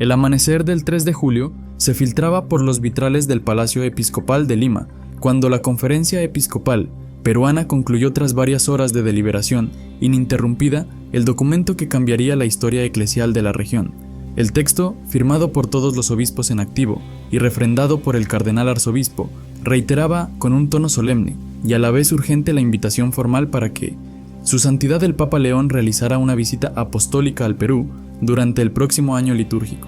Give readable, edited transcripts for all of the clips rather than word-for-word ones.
El amanecer del 3 de julio se filtraba por los vitrales del Palacio Episcopal de Lima, cuando la Conferencia Episcopal peruana concluyó tras varias horas de deliberación ininterrumpida el documento que cambiaría la historia eclesial de la región. El texto, firmado por todos los obispos en activo y refrendado por el cardenal arzobispo, reiteraba con un tono solemne y a la vez urgente la invitación formal para que Su Santidad el Papa León realizara una visita apostólica al Perú durante el próximo año litúrgico.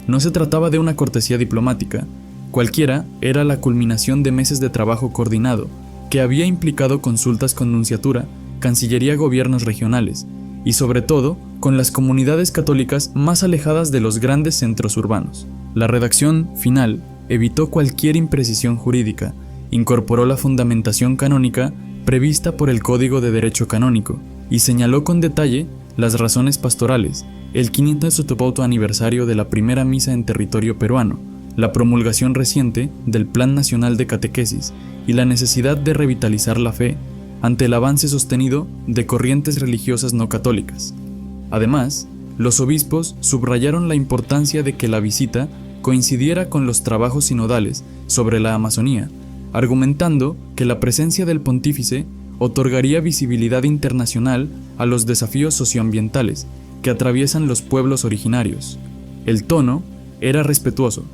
No se trataba de una cortesía diplomática, cualquiera era la culminación de meses de trabajo coordinado que había implicado consultas con nunciatura, cancillería, gobiernos regionales y sobre todo con las comunidades católicas más alejadas de los grandes centros urbanos. La redacción final evitó cualquier imprecisión jurídica, incorporó la fundamentación canónica prevista por el Código de Derecho Canónico y señaló con detalle las razones pastorales, el 580º aniversario de la primera misa en territorio peruano, la promulgación reciente del Plan Nacional de Catequesis y la necesidad de revitalizar la fe ante el avance sostenido de corrientes religiosas no católicas. Además, los obispos subrayaron la importancia de que la visita coincidiera con los trabajos sinodales sobre la Amazonía, argumentando que la presencia del pontífice otorgaría visibilidad internacional a los desafíos socioambientales que atraviesan los pueblos originarios. El tono era respetuoso,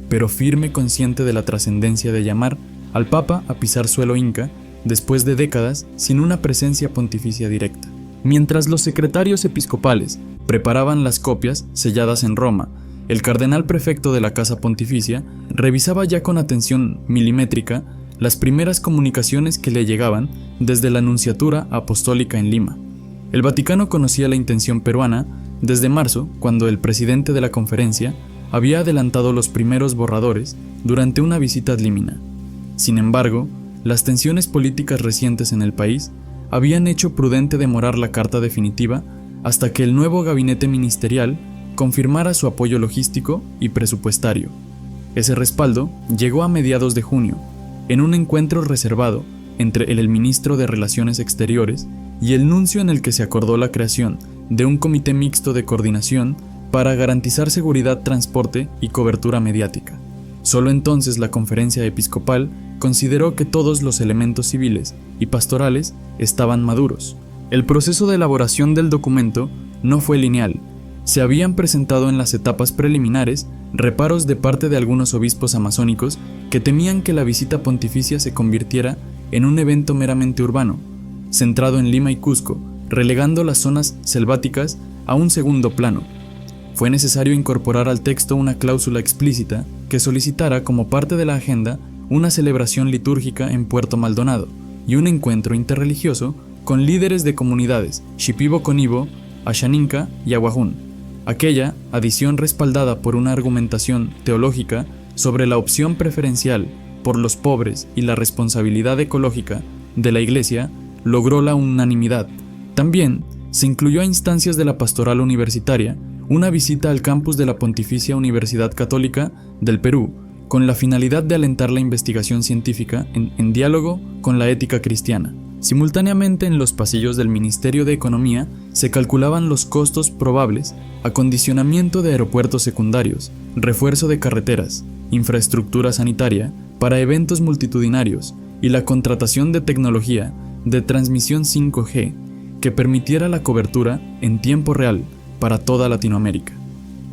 pero firme, consciente de la trascendencia de llamar al Papa a pisar suelo inca después de décadas sin una presencia pontificia directa. Mientras los secretarios episcopales preparaban las copias selladas en Roma, el cardenal prefecto de la Casa Pontificia revisaba ya con atención milimétrica las primeras comunicaciones que le llegaban desde la Nunciatura Apostólica en Lima. El Vaticano conocía la intención peruana desde marzo, cuando el presidente de la conferencia había adelantado los primeros borradores durante una visita ad limina. Sin embargo, las tensiones políticas recientes en el país habían hecho prudente demorar la carta definitiva hasta que el nuevo gabinete ministerial confirmara su apoyo logístico y presupuestario. Ese respaldo llegó a mediados de junio, en un encuentro reservado entre el ministro de Relaciones Exteriores y el nuncio, en el que se acordó la creación de un comité mixto de coordinación para garantizar seguridad, transporte y cobertura mediática. Solo entonces la Conferencia Episcopal consideró que todos los elementos civiles y pastorales estaban maduros. El proceso de elaboración del documento no fue lineal. Se habían presentado en las etapas preliminares reparos de parte de algunos obispos amazónicos que temían que la visita pontificia se convirtiera en un evento meramente urbano, centrado en Lima y Cusco, relegando las zonas selváticas a un segundo plano. Fue necesario incorporar al texto una cláusula explícita que solicitara como parte de la agenda una celebración litúrgica en Puerto Maldonado y un encuentro interreligioso con líderes de comunidades Shipibo-Conibo, Ashaninka y Aguajún. Aquella adición, respaldada por una argumentación teológica sobre la opción preferencial por los pobres y la responsabilidad ecológica de la Iglesia, logró la unanimidad. También se incluyó a instancias de la pastoral universitaria una visita al campus de la Pontificia Universidad Católica del Perú, con la finalidad de alentar la investigación científica en diálogo con la ética cristiana. Simultáneamente, en los pasillos del Ministerio de Economía se calculaban los costos probables, acondicionamiento de aeropuertos secundarios, refuerzo de carreteras, infraestructura sanitaria para eventos multitudinarios y la contratación de tecnología de transmisión 5G que permitiera la cobertura en tiempo real para toda Latinoamérica.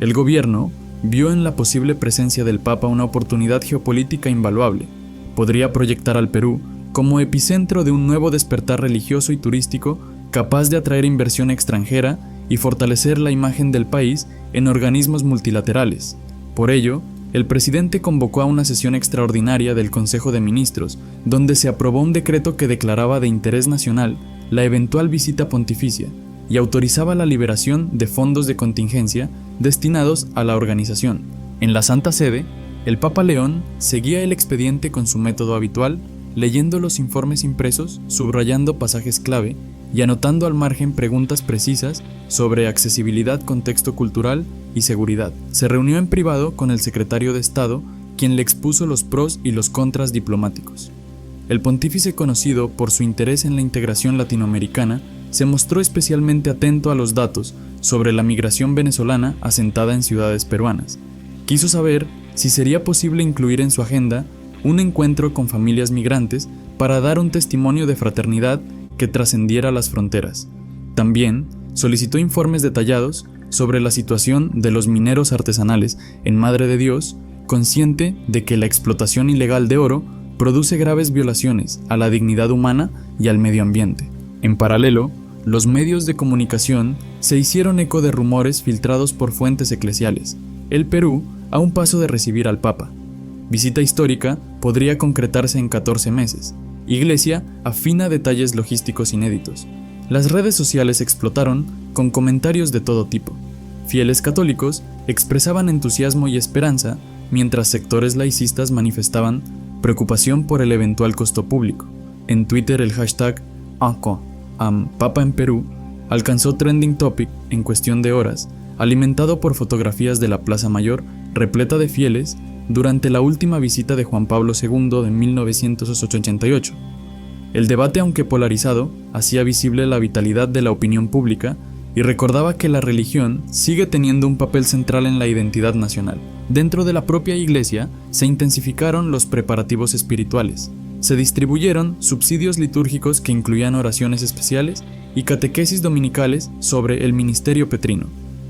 El gobierno vio en la posible presencia del Papa una oportunidad geopolítica invaluable. Podría proyectar al Perú como epicentro de un nuevo despertar religioso y turístico capaz de atraer inversión extranjera y fortalecer la imagen del país en organismos multilaterales. Por ello, el presidente convocó a una sesión extraordinaria del Consejo de Ministros, donde se aprobó un decreto que declaraba de interés nacional la eventual visita pontificia y autorizaba la liberación de fondos de contingencia destinados a la organización. En la Santa Sede, el Papa León seguía el expediente con su método habitual, leyendo los informes impresos, subrayando pasajes clave y anotando al margen preguntas precisas sobre accesibilidad, contexto cultural y seguridad. Se reunió en privado con el secretario de Estado, quien le expuso los pros y los contras diplomáticos. El pontífice, conocido por su interés en la integración latinoamericana, se mostró especialmente atento a los datos sobre la migración venezolana asentada en ciudades peruanas. Quiso saber si sería posible incluir en su agenda un encuentro con familias migrantes para dar un testimonio de fraternidad que trascendiera las fronteras. También solicitó informes detallados sobre la situación de los mineros artesanales en Madre de Dios, consciente de que la explotación ilegal de oro produce graves violaciones a la dignidad humana y al medio ambiente. En paralelo, los medios de comunicación se hicieron eco de rumores filtrados por fuentes eclesiales. El Perú a un paso de recibir al Papa. Visita histórica podría concretarse en 14 meses. Iglesia afina detalles logísticos inéditos. Las redes sociales explotaron con comentarios de todo tipo. Fieles católicos expresaban entusiasmo y esperanza, mientras sectores laicistas manifestaban preocupación por el eventual costo público. En Twitter el hashtag #Papa en Perú alcanzó trending topic en cuestión de horas, alimentado por fotografías de la Plaza Mayor repleta de fieles durante la última visita de Juan Pablo II de 1988. El debate, aunque polarizado, hacía visible la vitalidad de la opinión pública y recordaba que la religión sigue teniendo un papel central en la identidad nacional. Dentro de la propia Iglesia se intensificaron los preparativos espirituales. Se distribuyeron subsidios litúrgicos que incluían oraciones especiales y catequesis dominicales sobre el ministerio petrino.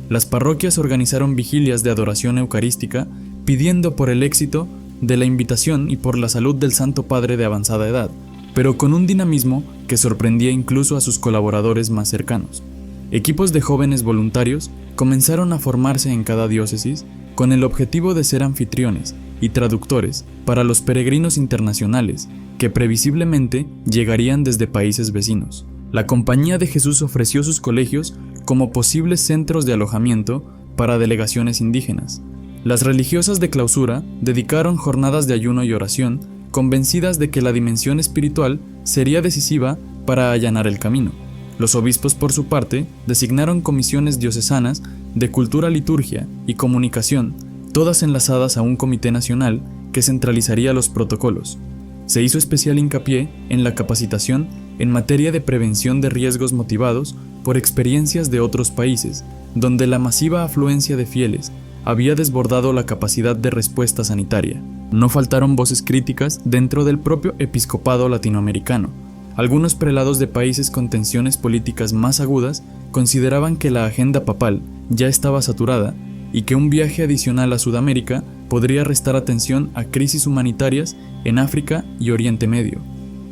Las parroquias organizaron vigilias de adoración eucarística pidiendo por el éxito de la invitación y por la salud del Santo Padre de avanzada edad, pero con un dinamismo que sorprendía incluso a sus colaboradores más cercanos. Equipos de jóvenes voluntarios comenzaron a formarse en cada diócesis con el objetivo de ser anfitriones y traductores para los peregrinos internacionales que previsiblemente llegarían desde países vecinos. La Compañía de Jesús ofreció sus colegios como posibles centros de alojamiento para delegaciones indígenas. Las religiosas de clausura dedicaron jornadas de ayuno y oración, convencidas de que la dimensión espiritual sería decisiva para allanar el camino. Los obispos, por su parte, designaron comisiones diocesanas de cultura, liturgia y comunicación, todas enlazadas a un comité nacional que centralizaría los protocolos. Se hizo especial hincapié en la capacitación en materia de prevención de riesgos motivados por experiencias de otros países, donde la masiva afluencia de fieles había desbordado la capacidad de respuesta sanitaria. No faltaron voces críticas dentro del propio episcopado latinoamericano. Algunos prelados de países con tensiones políticas más agudas consideraban que la agenda papal ya estaba saturada y que un viaje adicional a Sudamérica podría restar atención a crisis humanitarias en África y Oriente Medio.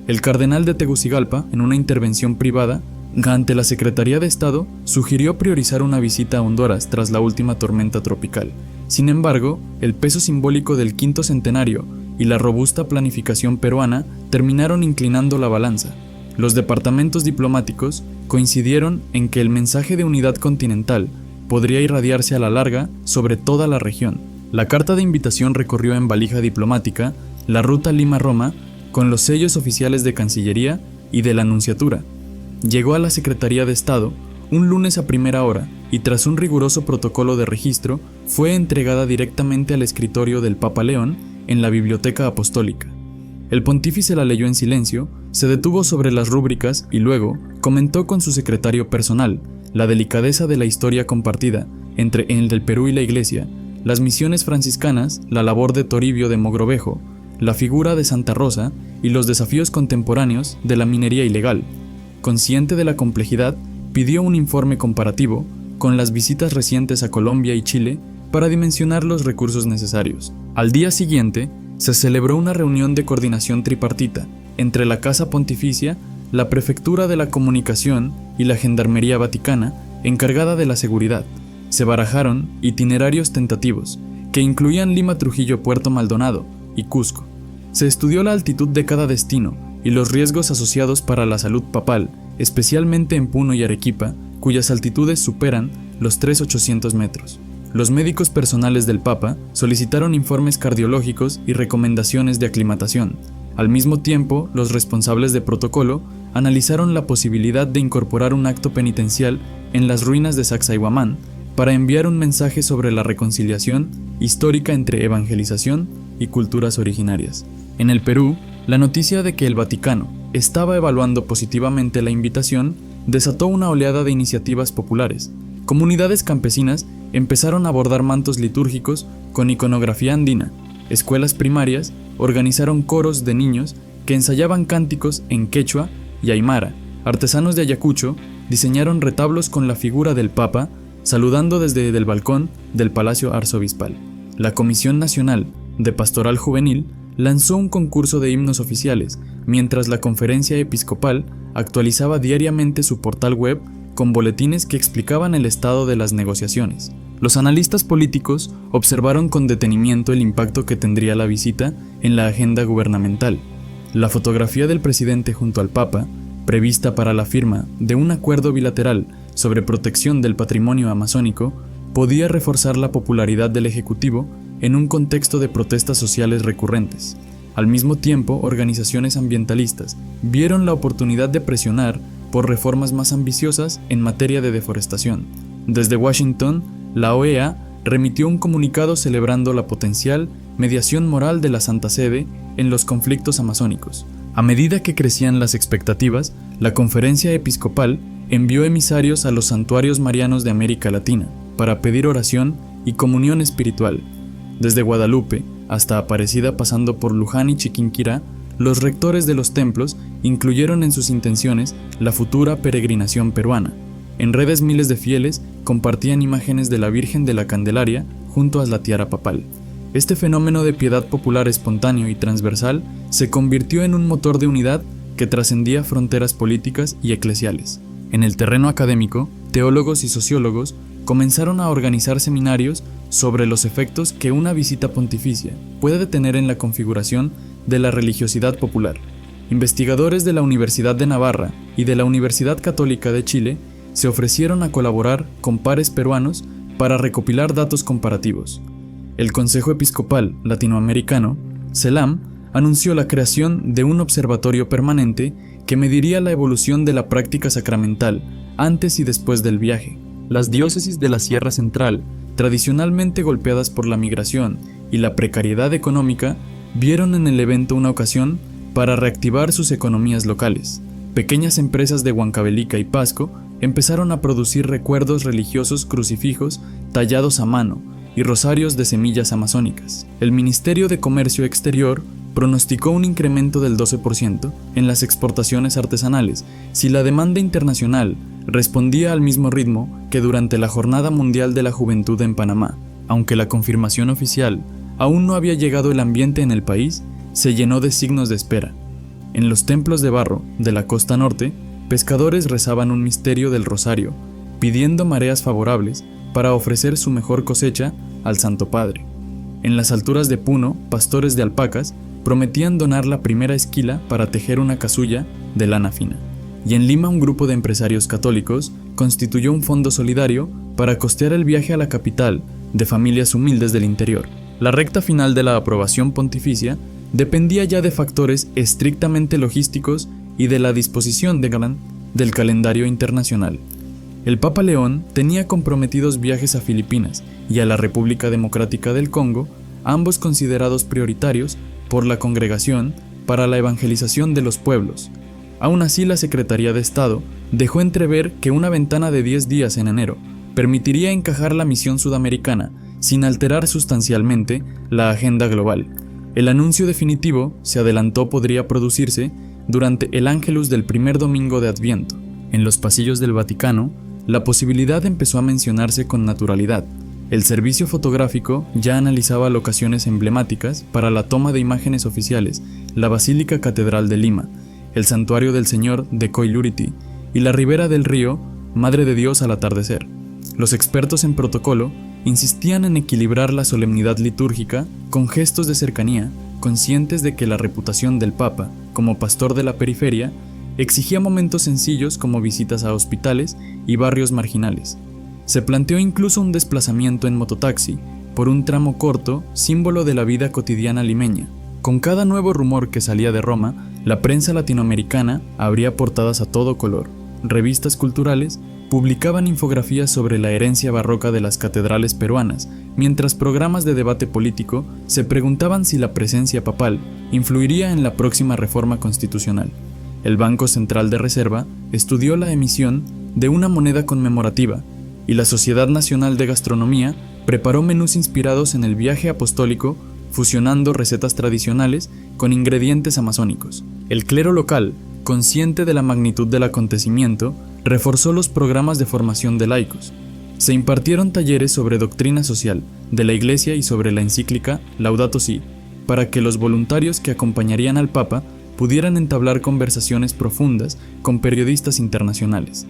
El cardenal de Tegucigalpa, en una intervención privada, ante la Secretaría de Estado, sugirió priorizar una visita a Honduras tras la última tormenta tropical. Sin embargo, el peso simbólico del quinto centenario y la robusta planificación peruana terminaron inclinando la balanza. Los departamentos diplomáticos coincidieron en que el mensaje de unidad continental podría irradiarse a la larga sobre toda la región. La carta de invitación recorrió en valija diplomática la ruta Lima-Roma con los sellos oficiales de Cancillería y de la Nunciatura. Llegó a la Secretaría de Estado un lunes a primera hora y tras un riguroso protocolo de registro fue entregada directamente al escritorio del Papa León en la Biblioteca Apostólica. El pontífice la leyó en silencio, se detuvo sobre las rúbricas y luego comentó con su secretario personal la delicadeza de la historia compartida entre el del Perú y la Iglesia, las misiones franciscanas, la labor de Toribio de Mogrovejo, la figura de Santa Rosa y los desafíos contemporáneos de la minería ilegal. Consciente de la complejidad, pidió un informe comparativo con las visitas recientes a Colombia y Chile para dimensionar los recursos necesarios. Al día siguiente, se celebró una reunión de coordinación tripartita entre la Casa Pontificia, la Prefectura de la Comunicación y la Gendarmería Vaticana, encargada de la seguridad. Se barajaron itinerarios tentativos, que incluían Lima, Trujillo, Puerto Maldonado y Cusco. Se estudió la altitud de cada destino y los riesgos asociados para la salud papal, especialmente en Puno y Arequipa, cuyas altitudes superan los 3.800 metros. Los médicos personales del Papa solicitaron informes cardiológicos y recomendaciones de aclimatación. Al mismo tiempo, los responsables de protocolo analizaron la posibilidad de incorporar un acto penitencial en las ruinas de Sacsayhuamán para enviar un mensaje sobre la reconciliación histórica entre evangelización y culturas originarias. En el Perú, la noticia de que el Vaticano estaba evaluando positivamente la invitación desató una oleada de iniciativas populares. Comunidades campesinas empezaron a bordar mantos litúrgicos con iconografía andina. Escuelas primarias organizaron coros de niños que ensayaban cánticos en quechua y aymara. Artesanos de Ayacucho diseñaron retablos con la figura del Papa saludando desde el balcón del Palacio Arzobispal. La Comisión Nacional de Pastoral Juvenil lanzó un concurso de himnos oficiales, mientras la Conferencia Episcopal actualizaba diariamente su portal web con boletines que explicaban el estado de las negociaciones. Los analistas políticos observaron con detenimiento el impacto que tendría la visita en la agenda gubernamental. La fotografía del presidente junto al Papa, prevista para la firma de un acuerdo bilateral sobre protección del patrimonio amazónico, podía reforzar la popularidad del Ejecutivo en un contexto de protestas sociales recurrentes. Al mismo tiempo, organizaciones ambientalistas vieron la oportunidad de presionar por reformas más ambiciosas en materia de deforestación. Desde Washington, la OEA remitió un comunicado celebrando la potencial mediación moral de la Santa Sede en los conflictos amazónicos. A medida que crecían las expectativas, la Conferencia Episcopal envió emisarios a los santuarios marianos de América Latina para pedir oración y comunión espiritual. Desde Guadalupe hasta Aparecida, pasando por Luján y Chiquinquirá, los rectores de los templos incluyeron en sus intenciones la futura peregrinación peruana. En redes miles de fieles compartían imágenes de la Virgen de la Candelaria junto a la tiara papal. Este fenómeno de piedad popular espontáneo y transversal se convirtió en un motor de unidad que trascendía fronteras políticas y eclesiales. En el terreno académico, teólogos y sociólogos comenzaron a organizar seminarios sobre los efectos que una visita pontificia puede tener en la configuración de la religiosidad popular. Investigadores de la Universidad de Navarra y de la Universidad Católica de Chile se ofrecieron a colaborar con pares peruanos para recopilar datos comparativos. El Consejo Episcopal Latinoamericano, CELAM, anunció la creación de un observatorio permanente que mediría la evolución de la práctica sacramental antes y después del viaje. Las diócesis de la Sierra Central, tradicionalmente golpeadas por la migración y la precariedad económica, vieron en el evento una ocasión para reactivar sus economías locales. Pequeñas empresas de Huancavelica y Pasco empezaron a producir recuerdos religiosos crucifijos tallados a mano y rosarios de semillas amazónicas. El Ministerio de Comercio Exterior pronosticó un incremento del 12% en las exportaciones artesanales si la demanda internacional respondía al mismo ritmo que durante la Jornada Mundial de la Juventud en Panamá. Aunque la confirmación oficial aún no había llegado, el ambiente en el país se llenó de signos de espera. En los templos de barro de la costa norte, pescadores rezaban un misterio del rosario, pidiendo mareas favorables para ofrecer su mejor cosecha al Santo Padre. En las alturas de Puno, pastores de alpacas prometían donar la primera esquila para tejer una casulla de lana fina. Y en Lima, un grupo de empresarios católicos constituyó un fondo solidario para costear el viaje a la capital de familias humildes del interior. La recta final de la aprobación pontificia dependía ya de factores estrictamente logísticos y de la disposición del calendario internacional. El Papa León tenía comprometidos viajes a Filipinas y a la República Democrática del Congo, ambos considerados prioritarios por la Congregación para la Evangelización de los Pueblos. Aún así, la Secretaría de Estado dejó entrever que una ventana de 10 días en enero permitiría encajar la misión sudamericana sin alterar sustancialmente la agenda global. El anuncio definitivo, se adelantó, podría producirse durante el Ángelus del primer domingo de Adviento. En los pasillos del Vaticano, la posibilidad empezó a mencionarse con naturalidad. El servicio fotográfico ya analizaba locaciones emblemáticas para la toma de imágenes oficiales: la Basílica Catedral de Lima, el Santuario del Señor de Coiluriti y la ribera del río Madre de Dios al atardecer. Los expertos en protocolo insistían en equilibrar la solemnidad litúrgica con gestos de cercanía, conscientes de que la reputación del Papa como pastor de la periferia exigía momentos sencillos como visitas a hospitales y barrios marginales. Se planteó incluso un desplazamiento en mototaxi por un tramo corto, símbolo de la vida cotidiana limeña. Con cada nuevo rumor que salía de Roma, la prensa latinoamericana abría portadas a todo color. Revistas culturales publicaban infografías sobre la herencia barroca de las catedrales peruanas, mientras programas de debate político se preguntaban si la presencia papal influiría en la próxima reforma constitucional. El Banco Central de Reserva estudió la emisión de una moneda conmemorativa y la Sociedad Nacional de Gastronomía preparó menús inspirados en el viaje apostólico, fusionando recetas tradicionales con ingredientes amazónicos. El clero local, consciente de la magnitud del acontecimiento, reforzó los programas de formación de laicos. Se impartieron talleres sobre doctrina social de la Iglesia y sobre la encíclica Laudato Si, para que los voluntarios que acompañarían al Papa pudieran entablar conversaciones profundas con periodistas internacionales.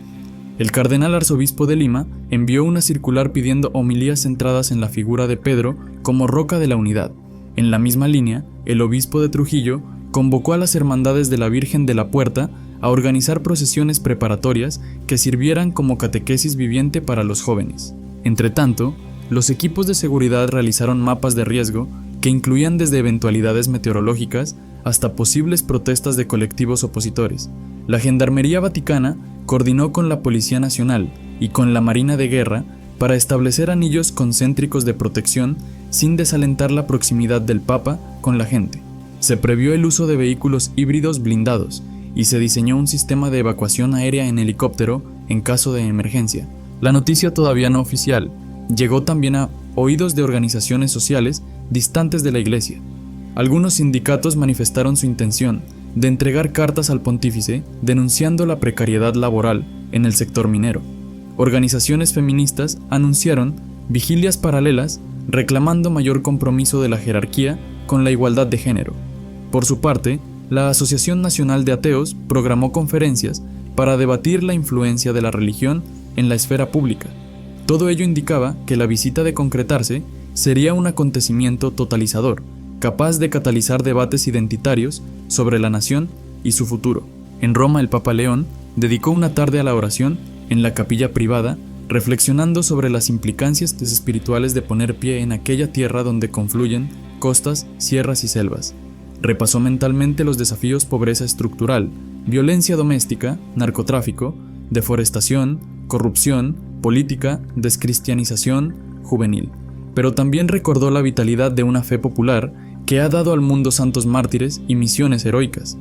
El cardenal arzobispo de Lima envió una circular pidiendo homilías centradas en la figura de Pedro como roca de la unidad. En la misma línea, el obispo de Trujillo convocó a las hermandades de la Virgen de la Puerta a organizar procesiones preparatorias que sirvieran como catequesis viviente para los jóvenes. Entretanto, los equipos de seguridad realizaron mapas de riesgo que incluían desde eventualidades meteorológicas hasta posibles protestas de colectivos opositores. La Gendarmería Vaticana coordinó con la Policía Nacional y con la Marina de Guerra para establecer anillos concéntricos de protección sin desalentar la proximidad del Papa con la gente. Se previó el uso de vehículos híbridos blindados y se diseñó un sistema de evacuación aérea en helicóptero en caso de emergencia. La noticia todavía no oficial llegó también a oídos de organizaciones sociales distantes de la Iglesia. Algunos sindicatos manifestaron su intención de entregar cartas al pontífice denunciando la precariedad laboral en el sector minero. Organizaciones feministas anunciaron vigilias paralelas reclamando mayor compromiso de la jerarquía con la igualdad de género. Por su parte, la Asociación Nacional de Ateos programó conferencias para debatir la influencia de la religión en la esfera pública. Todo ello indicaba que la visita, de concretarse, sería un acontecimiento totalizador, capaz de catalizar debates identitarios sobre la nación y su futuro. En Roma, el Papa León dedicó una tarde a la oración en la capilla privada, reflexionando sobre las implicancias espirituales de poner pie en aquella tierra donde confluyen costas, sierras y selvas. Repasó mentalmente los desafíos: pobreza estructural, violencia doméstica, narcotráfico, deforestación, corrupción, política, descristianización juvenil. Pero también recordó la vitalidad de una fe popular que ha dado al mundo santos mártires y misiones heroicas.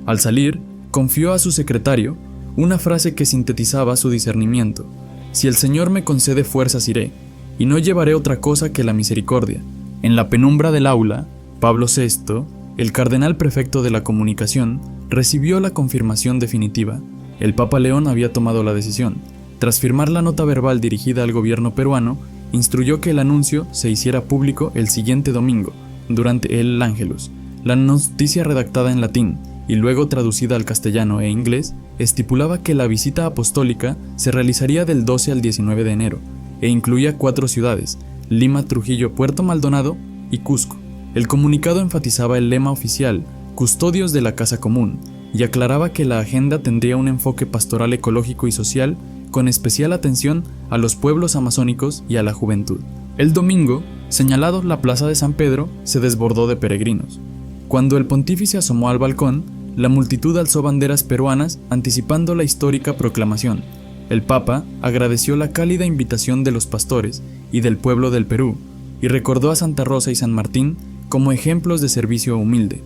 Al salir, confió a su secretario una frase que sintetizaba su discernimiento: «Si el Señor me concede fuerzas iré, y no llevaré otra cosa que la misericordia». En la penumbra del aula, Pablo VI, el cardenal prefecto de la comunicación, recibió la confirmación definitiva. El Papa León había tomado la decisión. Tras firmar la nota verbal dirigida al gobierno peruano, instruyó que el anuncio se hiciera público el siguiente domingo, durante el Ángelus. La noticia, redactada en latín y luego traducida al castellano e inglés, estipulaba que la visita apostólica se realizaría del 12 al 19 de enero e incluía 4 ciudades: Lima, Trujillo, Puerto Maldonado y Cusco. El comunicado enfatizaba el lema oficial, Custodios de la Casa Común, y aclaraba que la agenda tendría un enfoque pastoral, ecológico y social, con especial atención a los pueblos amazónicos y a la juventud. El domingo, señalado, la plaza de San Pedro se desbordó de peregrinos. Cuando el pontífice asomó al balcón, la multitud alzó banderas peruanas anticipando la histórica proclamación. El Papa agradeció la cálida invitación de los pastores y del pueblo del Perú y recordó a Santa Rosa y San Martín como ejemplos de servicio humilde.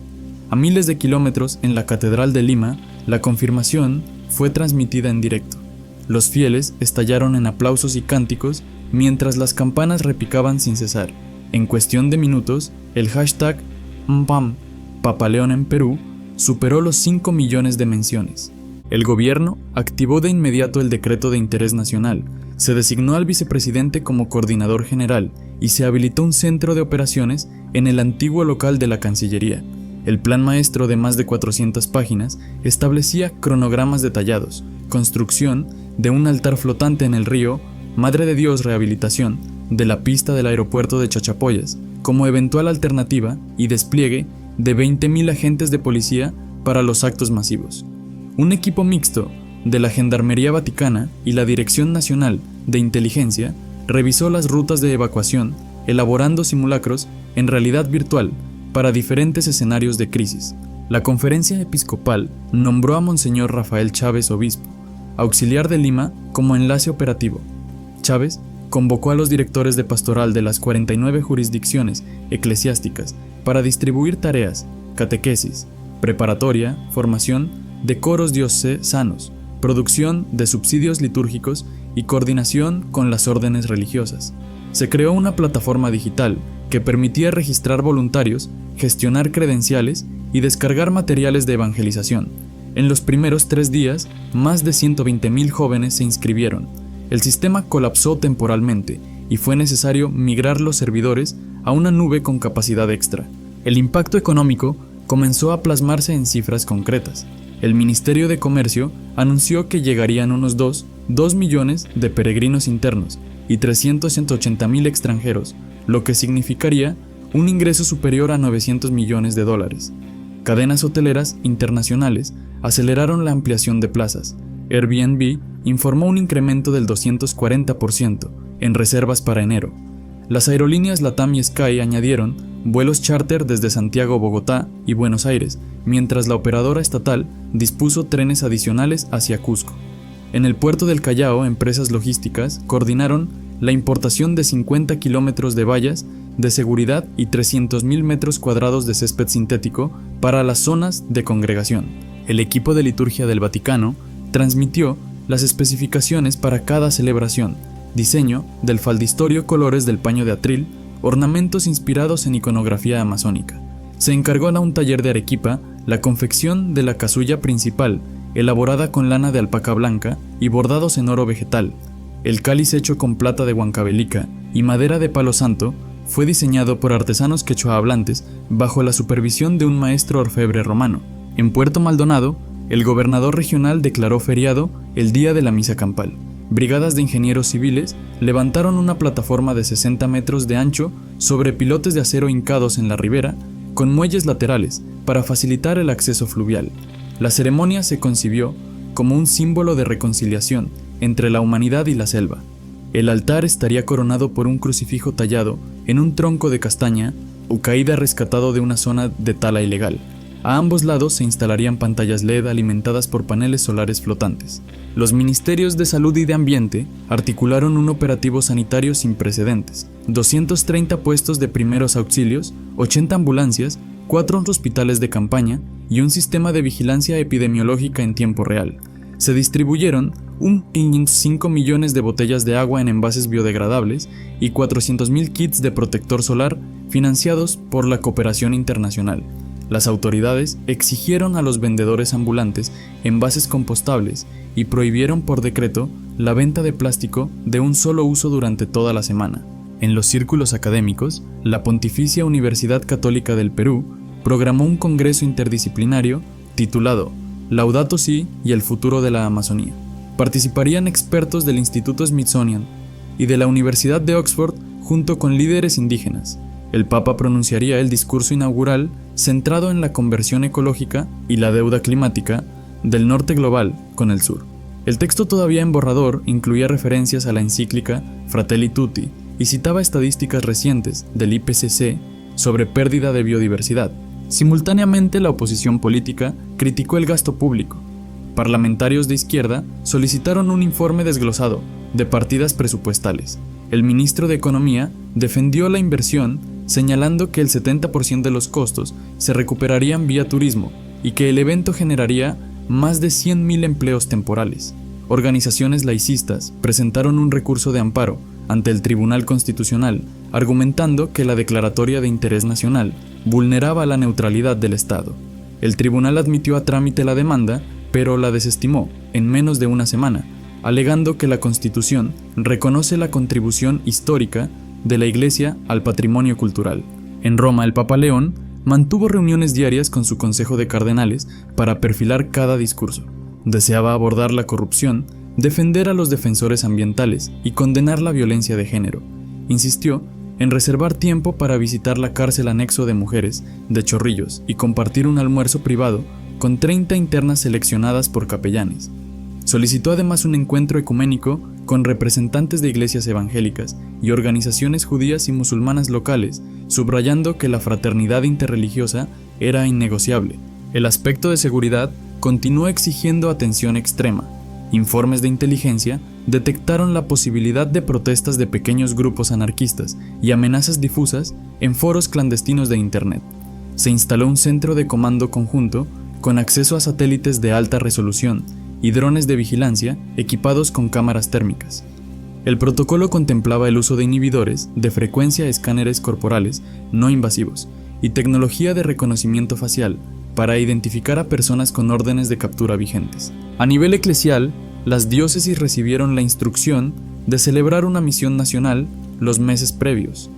A miles de kilómetros, en la Catedral de Lima, la confirmación fue transmitida en directo. Los fieles estallaron en aplausos y cánticos mientras las campanas repicaban sin cesar. En cuestión de minutos, el hashtag #MPAM Papa León en Perú superó los 5 millones de menciones. El gobierno activó de inmediato el decreto de interés nacional, se designó al vicepresidente como coordinador general y se habilitó un centro de operaciones en el antiguo local de la Cancillería. El plan maestro, de más de 400 páginas, establecía cronogramas detallados, construcción de un altar flotante en el río Madre de Dios, rehabilitación de la pista del aeropuerto de Chachapoyas como eventual alternativa y despliegue de 20.000 agentes de policía para los actos masivos. Un equipo mixto de la Gendarmería Vaticana y la Dirección Nacional de Inteligencia revisó las rutas de evacuación, elaborando simulacros en realidad virtual para diferentes escenarios de crisis. La Conferencia Episcopal nombró a Monseñor Rafael Chávez, obispo, auxiliar de Lima, como enlace operativo. Chávez convocó a los directores de pastoral de las 49 jurisdicciones eclesiásticas para distribuir tareas, catequesis, preparatoria, formación de coros diocesanos, producción de subsidios litúrgicos y coordinación con las órdenes religiosas. Se creó una plataforma digital que permitía registrar voluntarios, gestionar credenciales y descargar materiales de evangelización. En los primeros 3 días, más de 120,000 jóvenes se inscribieron. El sistema colapsó temporalmente y fue necesario migrar los servidores a una nube con capacidad extra. El impacto económico comenzó a plasmarse en cifras concretas. El Ministerio de Comercio anunció que llegarían unos 2 millones de peregrinos internos y 380,000 extranjeros, lo que significaría un ingreso superior a $900 millones. Cadenas hoteleras internacionales aceleraron la ampliación de plazas. Airbnb informó un incremento del 240% en reservas para enero. Las aerolíneas LATAM y Sky añadieron vuelos charter desde Santiago, Bogotá y Buenos Aires, mientras la operadora estatal dispuso trenes adicionales hacia Cusco. En el puerto del Callao, empresas logísticas coordinaron la importación de 50 kilómetros de vallas de seguridad y 300,000 metros cuadrados de césped sintético para las zonas de congregación. El equipo de liturgia del Vaticano transmitió las especificaciones para cada celebración, diseño del faldistorio, colores del paño de atril, ornamentos inspirados en iconografía amazónica. Se encargó a un taller de Arequipa la confección de la casulla principal, elaborada con lana de alpaca blanca y bordados en oro vegetal. El cáliz hecho con plata de Huancavelica y madera de palo santo fue diseñado por artesanos quechua hablantes bajo la supervisión de un maestro orfebre romano. En Puerto Maldonado, el gobernador regional declaró feriado el día de la misa campal. Brigadas de ingenieros civiles levantaron una plataforma de 60 metros de ancho sobre pilotes de acero hincados en la ribera, con muelles laterales para facilitar el acceso fluvial. La ceremonia se concibió como un símbolo de reconciliación entre la humanidad y la selva. El altar estaría coronado por un crucifijo tallado en un tronco de castaña o caída rescatado de una zona de tala ilegal. A ambos lados se instalarían pantallas LED alimentadas por paneles solares flotantes. Los ministerios de Salud y de Ambiente articularon un operativo sanitario sin precedentes: 230 puestos de primeros auxilios, 80 ambulancias, 4 hospitales de campaña y un sistema de vigilancia epidemiológica en tiempo real. Se distribuyeron 5 millones de botellas de agua en envases biodegradables y 400,000 kits de protector solar financiados por la cooperación internacional. Las autoridades exigieron a los vendedores ambulantes envases compostables y prohibieron por decreto la venta de plástico de un solo uso durante toda la semana. En los círculos académicos, la Pontificia Universidad Católica del Perú programó un congreso interdisciplinario titulado Laudato Si y el futuro de la Amazonía. Participarían expertos del Instituto Smithsonian y de la Universidad de Oxford junto con líderes indígenas. El Papa pronunciaría el discurso inaugural centrado en la conversión ecológica y la deuda climática del norte global con el sur. El texto, todavía en borrador, incluía referencias a la encíclica Fratelli Tutti y citaba estadísticas recientes del IPCC sobre pérdida de biodiversidad. Simultáneamente, la oposición política criticó el gasto público. Parlamentarios de izquierda solicitaron un informe desglosado de partidas presupuestales. El ministro de Economía defendió la inversión, señalando que el 70% de los costos se recuperarían vía turismo y que el evento generaría más de 100,000 empleos temporales. Organizaciones laicistas presentaron un recurso de amparo ante el Tribunal Constitucional, argumentando que la declaratoria de interés nacional vulneraba la neutralidad del Estado. El tribunal admitió a trámite la demanda, pero la desestimó en menos de una semana, alegando que la Constitución reconoce la contribución histórica de la Iglesia al patrimonio cultural. En Roma, el Papa León mantuvo reuniones diarias con su Consejo de Cardenales para perfilar cada discurso. Deseaba abordar la corrupción, defender a los defensores ambientales y condenar la violencia de género. Insistió en reservar tiempo para visitar la cárcel anexo de mujeres de Chorrillos y compartir un almuerzo privado con 30 internas seleccionadas por capellanes. Solicitó además un encuentro ecuménico con representantes de iglesias evangélicas y organizaciones judías y musulmanas locales, subrayando que la fraternidad interreligiosa era innegociable. El aspecto de seguridad continuó exigiendo atención extrema. Informes de inteligencia detectaron la posibilidad de protestas de pequeños grupos anarquistas y amenazas difusas en foros clandestinos de Internet. Se instaló un centro de comando conjunto con acceso a satélites de alta resolución y drones de vigilancia equipados con cámaras térmicas. El protocolo contemplaba el uso de inhibidores de frecuencia, escáneres corporales no invasivos y tecnología de reconocimiento facial para identificar a personas con órdenes de captura vigentes. A nivel eclesial, las diócesis recibieron la instrucción de celebrar una misión nacional los meses previos.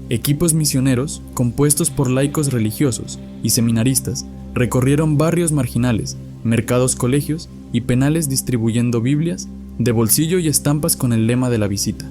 Equipos misioneros, compuestos por laicos religiosos y seminaristas, recorrieron barrios marginales, mercados, colegios y penales distribuyendo Biblias de bolsillo y estampas con el lema de la visita.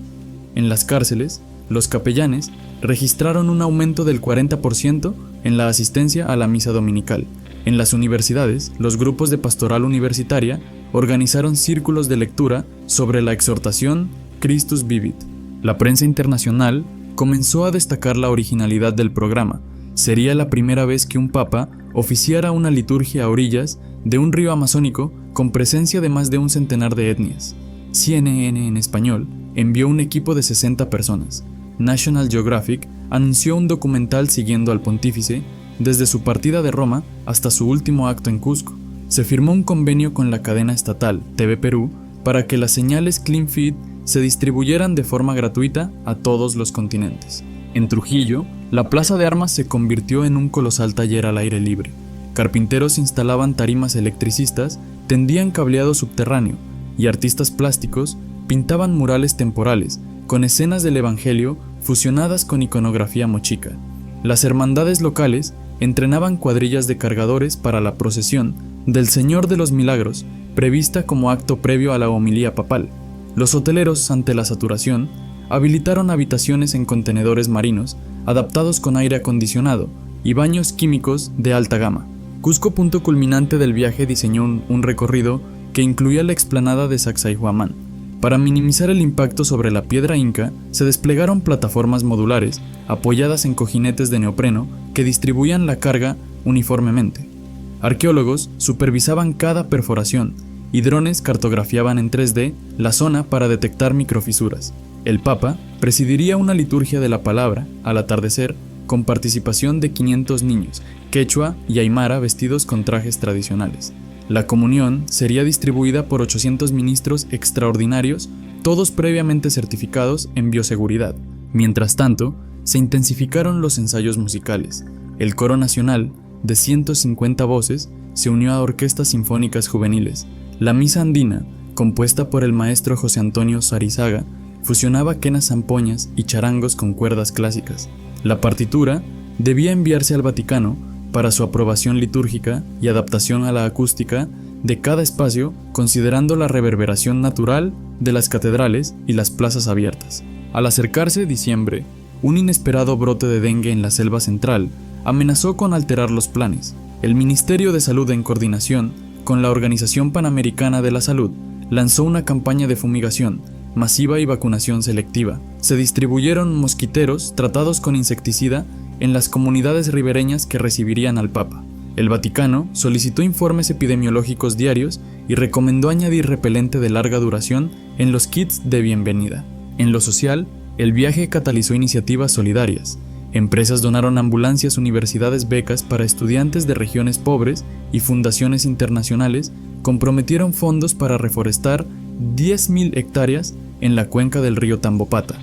En las cárceles, los capellanes registraron un aumento del 40% en la asistencia a la misa dominical. En las universidades, los grupos de pastoral universitaria organizaron círculos de lectura sobre la exhortación Christus Vivit. La prensa internacional comenzó a destacar la originalidad del programa. Sería la primera vez que un papa oficiara una liturgia a orillas de un río amazónico con presencia de más de un centenar de etnias. CNN en español envió un equipo de 60 personas. National Geographic anunció un documental siguiendo al pontífice desde su partida de Roma hasta su último acto en Cusco. Se firmó un convenio con la cadena estatal TV Perú para que las señales Clean Feed se distribuyeran de forma gratuita a todos los continentes. En Trujillo, la plaza de armas se convirtió en un colosal taller al aire libre. Carpinteros instalaban tarimas electricistas, tendían cableado subterráneo y artistas plásticos pintaban murales temporales con escenas del Evangelio fusionadas con iconografía mochica. Las hermandades locales entrenaban cuadrillas de cargadores para la procesión del Señor de los Milagros, prevista como acto previo a la homilía papal. Los hoteleros, ante la saturación, habilitaron habitaciones en contenedores marinos adaptados con aire acondicionado y baños químicos de alta gama. Cusco, punto culminante del viaje, diseñó un recorrido que incluía la explanada de Sacsayhuamán. Para minimizar el impacto sobre la piedra inca, se desplegaron plataformas modulares apoyadas en cojinetes de neopreno que distribuían la carga uniformemente. Arqueólogos supervisaban cada perforación y drones cartografiaban en 3D la zona para detectar microfisuras. El Papa presidiría una liturgia de la palabra al atardecer con participación de 500 niños, quechua y aymara vestidos con trajes tradicionales. La comunión sería distribuida por 800 ministros extraordinarios, todos previamente certificados en bioseguridad. Mientras tanto, se intensificaron los ensayos musicales. El coro nacional, de 150 voces, se unió a orquestas sinfónicas juveniles. La misa andina, compuesta por el maestro José Antonio Sarizaga, fusionaba quenas zampoñas y charangos con cuerdas clásicas. La partitura debía enviarse al Vaticano para su aprobación litúrgica y adaptación a la acústica de cada espacio, considerando la reverberación natural de las catedrales y las plazas abiertas. Al acercarse diciembre, un inesperado brote de dengue en la selva central amenazó con alterar los planes. El Ministerio de Salud, en coordinación con la Organización Panamericana de la Salud, lanzó una campaña de fumigación masiva y vacunación selectiva. Se distribuyeron mosquiteros tratados con insecticida en las comunidades ribereñas que recibirían al Papa. El Vaticano solicitó informes epidemiológicos diarios y recomendó añadir repelente de larga duración en los kits de bienvenida. En lo social, el viaje catalizó iniciativas solidarias. Empresas donaron ambulancias, universidades becas para estudiantes de regiones pobres y fundaciones internacionales comprometieron fondos para reforestar 10.000 hectáreas en la cuenca del río Tambopata.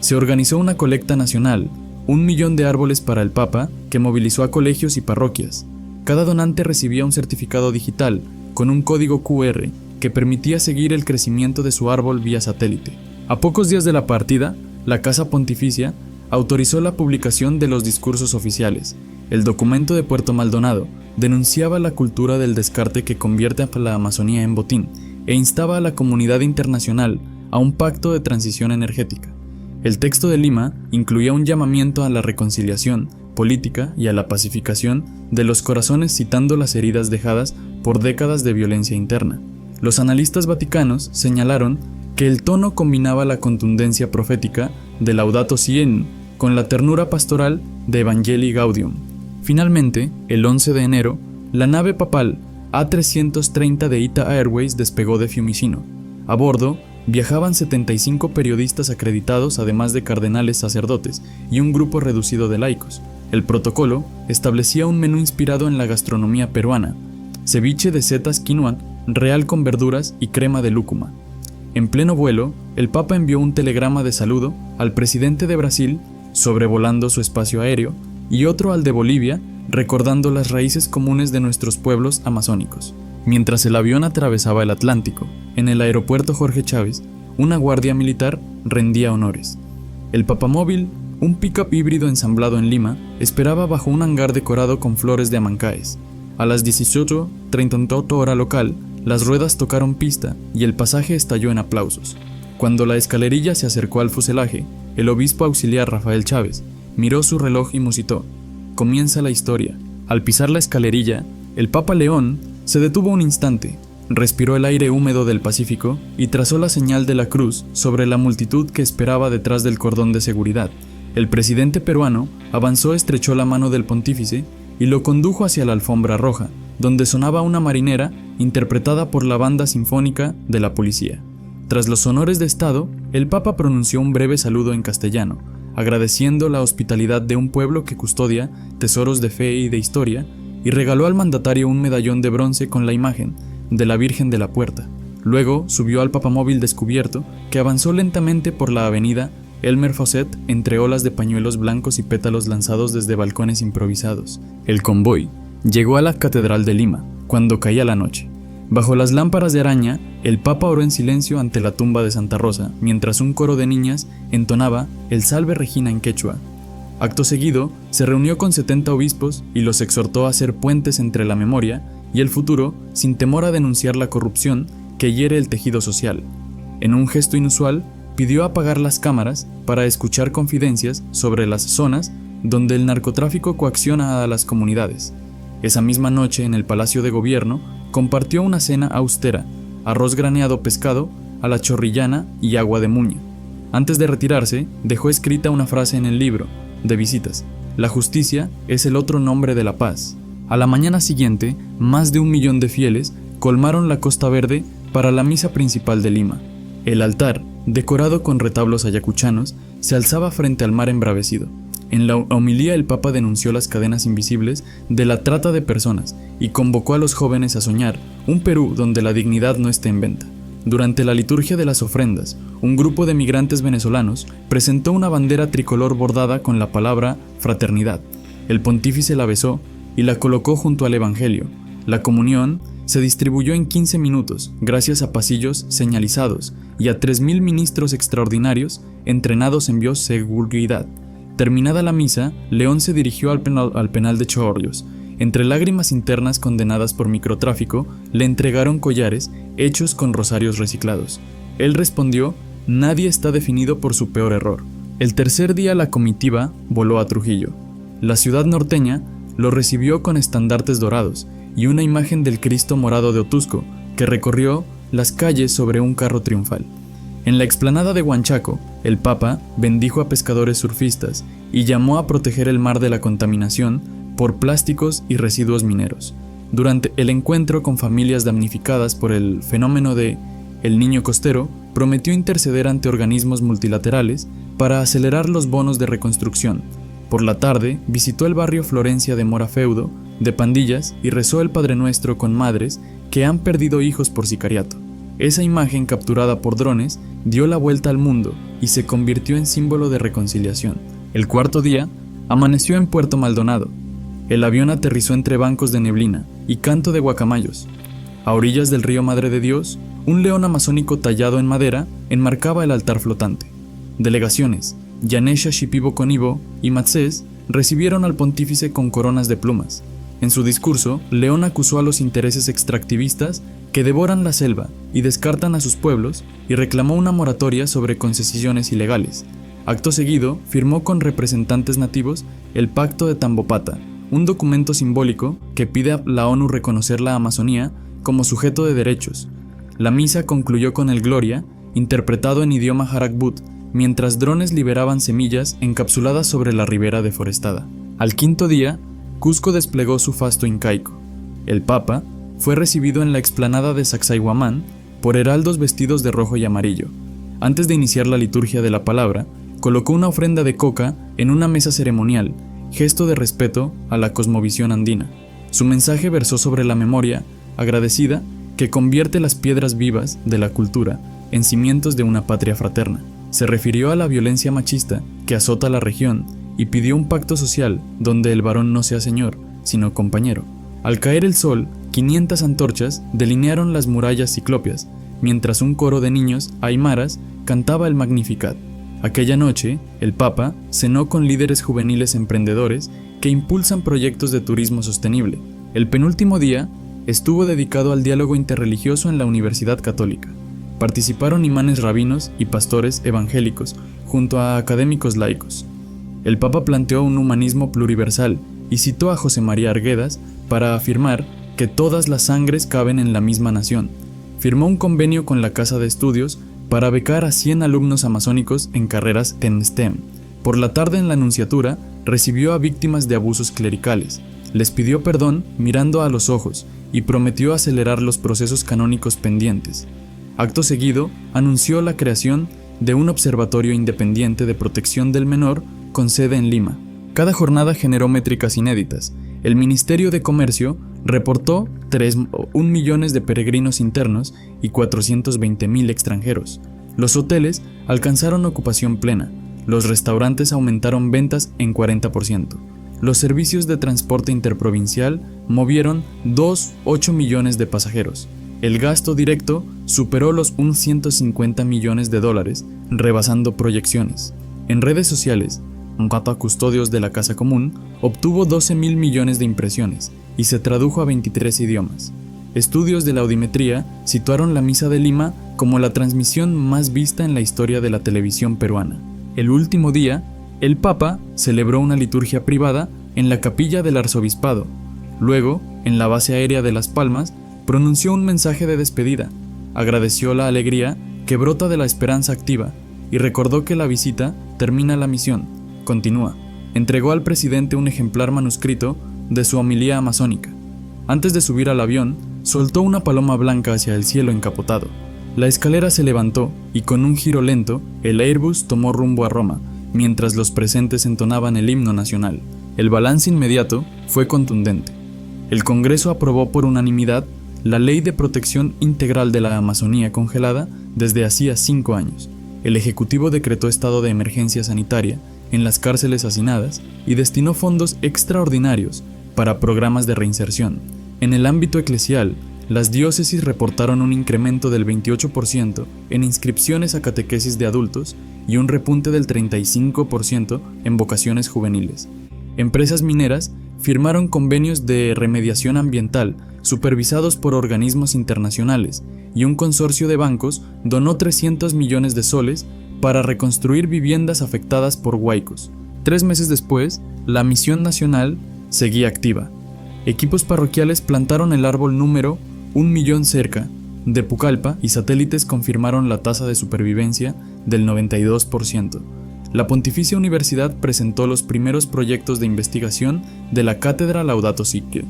Se organizó una colecta nacional, 1 millón de árboles para el Papa, que movilizó a colegios y parroquias. Cada donante recibía un certificado digital con un código QR que permitía seguir el crecimiento de su árbol vía satélite. A pocos días de la partida, la Casa Pontificia autorizó la publicación de los discursos oficiales. El documento de Puerto Maldonado denunciaba la cultura del descarte que convierte a la Amazonía en botín e instaba a la comunidad internacional a un pacto de transición energética. El texto de Lima incluía un llamamiento a la reconciliación política y a la pacificación de los corazones, citando las heridas dejadas por décadas de violencia interna. Los analistas vaticanos señalaron que el tono combinaba la contundencia profética de Laudato Si con la ternura pastoral de Evangelii Gaudium. Finalmente, el 11 de enero, la nave papal A330 de Ita Airways despegó de Fiumicino. A bordo viajaban 75 periodistas acreditados, además de cardenales, sacerdotes y un grupo reducido de laicos. El protocolo establecía un menú inspirado en la gastronomía peruana, ceviche de setas quinoa, real con verduras y crema de lúcuma. En pleno vuelo, el Papa envió un telegrama de saludo al presidente de Brasil, sobrevolando su espacio aéreo, y otro al de Bolivia, recordando las raíces comunes de nuestros pueblos amazónicos. Mientras el avión atravesaba el Atlántico, en el aeropuerto Jorge Chávez, una guardia militar rendía honores. El papamóvil, un pick-up híbrido ensamblado en Lima, esperaba bajo un hangar decorado con flores de amancaes. A las 18:38 hora local, las ruedas tocaron pista y el pasaje estalló en aplausos. Cuando la escalerilla se acercó al fuselaje, el obispo auxiliar Rafael Chávez miró su reloj y musitó: comienza la historia. Al pisar la escalerilla, el Papa León se detuvo un instante, respiró el aire húmedo del Pacífico y trazó la señal de la cruz sobre la multitud que esperaba detrás del cordón de seguridad. El presidente peruano avanzó, estrechó la mano del pontífice y lo condujo hacia la alfombra roja, donde sonaba una marinera interpretada por la banda sinfónica de la policía. Tras los honores de Estado, el Papa pronunció un breve saludo en castellano, agradeciendo la hospitalidad de un pueblo que custodia tesoros de fe y de historia, y regaló al mandatario un medallón de bronce con la imagen de la Virgen de la Puerta. Luego subió al papamóvil descubierto, que avanzó lentamente por la avenida Elmer Faucet entre olas de pañuelos blancos y pétalos lanzados desde balcones improvisados. El convoy llegó a la Catedral de Lima, cuando caía la noche. Bajo las lámparas de araña, el Papa oró en silencio ante la tumba de Santa Rosa, mientras un coro de niñas entonaba el Salve Regina en quechua. Acto seguido, se reunió con 70 obispos y los exhortó a hacer puentes entre la memoria y el futuro, sin temor a denunciar la corrupción que hiere el tejido social. En un gesto inusual, pidió apagar las cámaras para escuchar confidencias sobre las zonas donde el narcotráfico coacciona a las comunidades. Esa misma noche, en el Palacio de Gobierno, compartió una cena austera: arroz graneado, pescado a la chorrillana y agua de muña. Antes de retirarse, dejó escrita una frase en el libro de visitas: la justicia es el otro nombre de la paz. A la mañana siguiente, más de 1 millón de fieles colmaron la Costa Verde para la misa principal de Lima. El altar, decorado con retablos ayacuchanos, se alzaba frente al mar embravecido. En la homilía, el Papa denunció las cadenas invisibles de la trata de personas y convocó a los jóvenes a soñar un Perú donde la dignidad no esté en venta. Durante la liturgia de las ofrendas, un grupo de migrantes venezolanos presentó una bandera tricolor bordada con la palabra fraternidad. El pontífice la besó y la colocó junto al Evangelio. La comunión se distribuyó en 15 minutos, gracias a pasillos señalizados y a 3.000 ministros extraordinarios entrenados en bioseguridad. Terminada la misa, León se dirigió al penal de Chorrillos. Entre lágrimas internas condenadas por microtráfico, le entregaron collares hechos con rosarios reciclados. Él respondió: nadie está definido por su peor error. El tercer día la comitiva voló a Trujillo. La ciudad norteña lo recibió con estandartes dorados y una imagen del Cristo morado de Otusco, que recorrió las calles sobre un carro triunfal. En la explanada de Huanchaco, el Papa bendijo a pescadores surfistas y llamó a proteger el mar de la contaminación por plásticos y residuos mineros. Durante el encuentro con familias damnificadas por el fenómeno de El Niño Costero, prometió interceder ante organismos multilaterales para acelerar los bonos de reconstrucción. Por la tarde, visitó el barrio Florencia de Mora Feudo, de pandillas, y rezó el Padre Nuestro con madres que han perdido hijos por sicariato. Esa imagen, capturada por drones, dio la vuelta al mundo y se convirtió en símbolo de reconciliación. El cuarto día, amaneció en Puerto Maldonado. El avión aterrizó entre bancos de neblina y canto de guacamayos. A orillas del río Madre de Dios, un león amazónico tallado en madera enmarcaba el altar flotante. Delegaciones, Yanesha Shipibo Conibo y Matsés, recibieron al pontífice con coronas de plumas. En su discurso, León acusó a los intereses extractivistas que devoran la selva y descartan a sus pueblos, y reclamó una moratoria sobre concesiones ilegales. Acto seguido, firmó con representantes nativos el Pacto de Tambopata, un documento simbólico que pide a la ONU reconocer la Amazonía como sujeto de derechos. La misa concluyó con el Gloria, interpretado en idioma Harakbut, mientras drones liberaban semillas encapsuladas sobre la ribera deforestada. Al quinto día, Cusco desplegó su fasto incaico. El Papa fue recibido en la explanada de Sacsayhuamán por heraldos vestidos de rojo y amarillo. Antes de iniciar la liturgia de la palabra, colocó una ofrenda de coca en una mesa ceremonial, gesto de respeto a la cosmovisión andina. Su mensaje versó sobre la memoria agradecida, que convierte las piedras vivas de la cultura en cimientos de una patria fraterna. Se refirió a la violencia machista que azota la región y pidió un pacto social donde el varón no sea señor, sino compañero. Al caer el sol, 500 antorchas delinearon las murallas ciclópeas, mientras un coro de niños aymaras cantaba el Magnificat. Aquella noche, el Papa cenó con líderes juveniles emprendedores que impulsan proyectos de turismo sostenible. El penúltimo día estuvo dedicado al diálogo interreligioso en la Universidad Católica. Participaron imanes rabinos y pastores evangélicos, junto a académicos laicos. El Papa planteó un humanismo pluriversal y citó a José María Arguedas para afirmar que todas las sangres caben en la misma nación. Firmó un convenio con la Casa de Estudios para becar a 100 alumnos amazónicos en carreras en STEM. Por la tarde en la Nunciatura recibió a víctimas de abusos clericales, les pidió perdón mirando a los ojos y prometió acelerar los procesos canónicos pendientes. Acto seguido, anunció la creación de un observatorio independiente de protección del menor con sede en Lima. Cada jornada generó métricas inéditas. El Ministerio de Comercio reportó 1 millones de peregrinos internos y 420,000 extranjeros. Los hoteles alcanzaron ocupación plena. Los restaurantes aumentaron ventas en 40%. Los servicios de transporte interprovincial movieron 2,8 millones de pasajeros. El gasto directo superó los 150 millones de dólares, rebasando proyecciones. En redes sociales, Gata Custodios de la Casa Común obtuvo 12,000 millones de impresiones y se tradujo a 23 idiomas. Estudios de la audiometría situaron la Misa de Lima como la transmisión más vista en la historia de la televisión peruana. El último día, el Papa celebró una liturgia privada en la capilla del arzobispado. Luego, en la base aérea de Las Palmas, pronunció un mensaje de despedida, agradeció la alegría que brota de la esperanza activa y recordó que la visita termina la misión, continúa. Entregó al presidente un ejemplar manuscrito de su homilía amazónica. Antes de subir al avión, soltó una paloma blanca hacia el cielo encapotado. La escalera se levantó y con un giro lento, el Airbus tomó rumbo a Roma, mientras los presentes entonaban el himno nacional. El balance inmediato fue contundente. El Congreso aprobó por unanimidad la Ley de Protección Integral de la Amazonía congelada desde hacía 5 años. El Ejecutivo decretó estado de emergencia sanitaria en las cárceles hacinadas y destinó fondos extraordinarios para programas de reinserción. En el ámbito eclesial, las diócesis reportaron un incremento del 28% en inscripciones a catequesis de adultos y un repunte del 35% en vocaciones juveniles. Empresas mineras firmaron convenios de remediación ambiental supervisados por organismos internacionales y un consorcio de bancos donó 300 millones de soles para reconstruir viviendas afectadas por huaicos. 3 meses después, la misión nacional seguía activa. Equipos parroquiales plantaron el árbol número 1.000.000 cerca de Pucallpa y satélites confirmaron la tasa de supervivencia del 92%. La Pontificia Universidad presentó los primeros proyectos de investigación de la Cátedra Laudato Si'.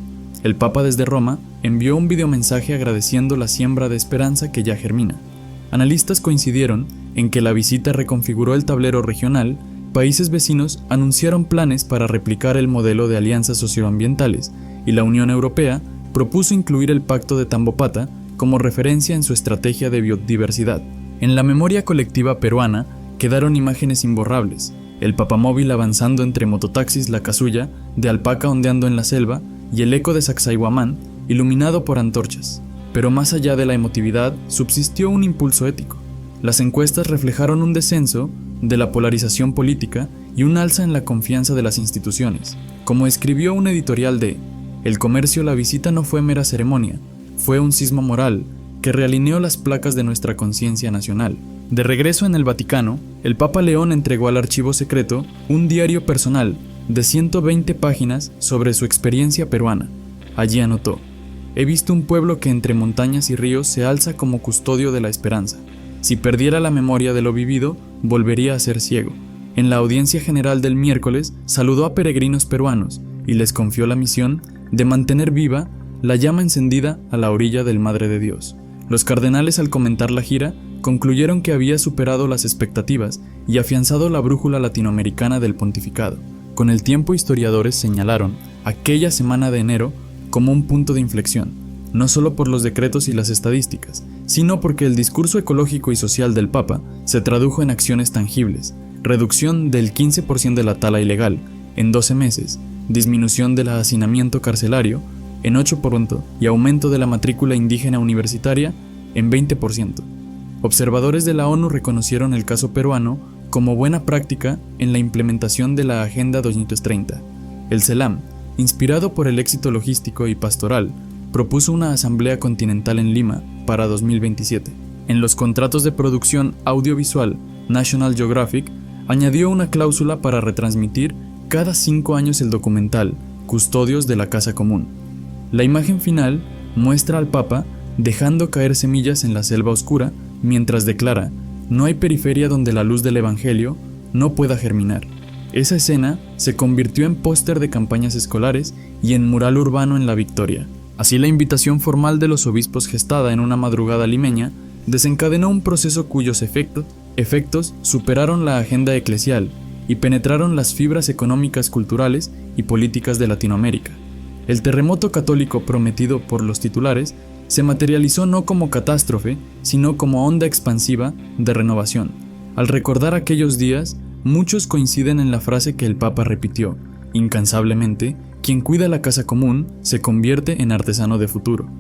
El Papa desde Roma envió un videomensaje agradeciendo la siembra de esperanza que ya germina. Analistas coincidieron en que la visita reconfiguró el tablero regional. Países vecinos anunciaron planes para replicar el modelo de alianzas socioambientales y la Unión Europea propuso incluir el Pacto de Tambopata como referencia en su estrategia de biodiversidad. En la memoria colectiva peruana quedaron imágenes imborrables, el papamóvil avanzando entre mototaxis La Casulla, de alpaca ondeando en la selva y el eco de Sacsayhuamán iluminado por antorchas. Pero más allá de la emotividad subsistió un impulso ético. Las encuestas reflejaron un descenso de la polarización política y un alza en la confianza de las instituciones. Como escribió un editorial de El Comercio, la visita no fue mera ceremonia, fue un sismo moral que realineó las placas de nuestra conciencia nacional. De regreso en el Vaticano, el Papa León entregó al archivo secreto un diario personal de 120 páginas sobre su experiencia peruana. Allí anotó: he visto un pueblo que entre montañas y ríos se alza como custodio de la esperanza. Si perdiera la memoria de lo vivido, volvería a ser ciego. En la audiencia general del miércoles, saludó a peregrinos peruanos y les confió la misión de mantener viva la llama encendida a la orilla del Madre de Dios. Los cardenales, al comentar la gira, concluyeron que había superado las expectativas y afianzado la brújula latinoamericana del pontificado. Con el tiempo, historiadores señalaron aquella semana de enero como un punto de inflexión. no solo por los decretos y las estadísticas, sino porque el discurso ecológico y social del Papa se tradujo en acciones tangibles: reducción del 15% de la tala ilegal en 12 meses, disminución del hacinamiento carcelario en 8% y aumento de la matrícula indígena universitaria en 20%. Observadores de la ONU reconocieron el caso peruano como buena práctica en la implementación de la Agenda 2030. El CELAM, inspirado por el éxito logístico y pastoral, propuso una asamblea continental en Lima para 2027. En los contratos de producción audiovisual, National Geographic añadió una cláusula para retransmitir cada 5 años el documental Custodios de la Casa Común. La imagen final muestra al Papa dejando caer semillas en la selva oscura mientras declara: no hay periferia donde la luz del Evangelio no pueda germinar. Esa escena se convirtió en póster de campañas escolares y en mural urbano en La Victoria. Así, la invitación formal de los obispos, gestada en una madrugada limeña, desencadenó un proceso cuyos efectos superaron la agenda eclesial y penetraron las fibras económicas, culturales y políticas de Latinoamérica. El terremoto católico prometido por los titulares se materializó no como catástrofe, sino como onda expansiva de renovación. Al recordar aquellos días, muchos coinciden en la frase que el Papa repitió incansablemente: quien cuida la casa común se convierte en artesano de futuro.